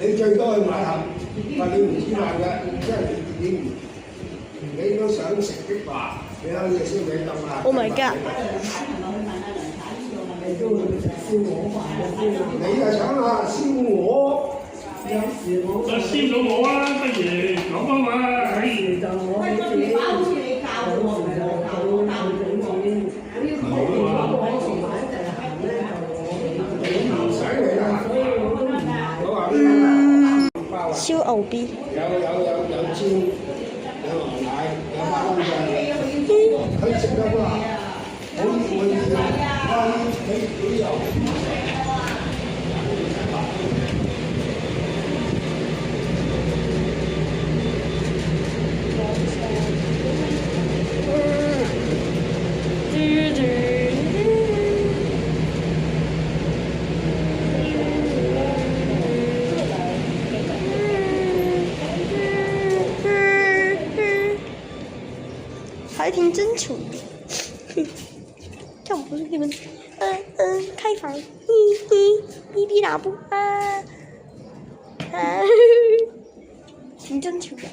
你最多去買盒，但你唔煮飯嘅，即係你都想食的話，你可以燒味凍啊。Oh my god！你就想啊燒鵝，就燒到我啊！不如講講話，係唔使你啦。我話燒牛髀。有蕉，有牛奶，有花生醬，佢食得啩？好滿意啊！你又还挺真诚的，这样不是你们，开房，逼逼哪不啊，挺真诚的，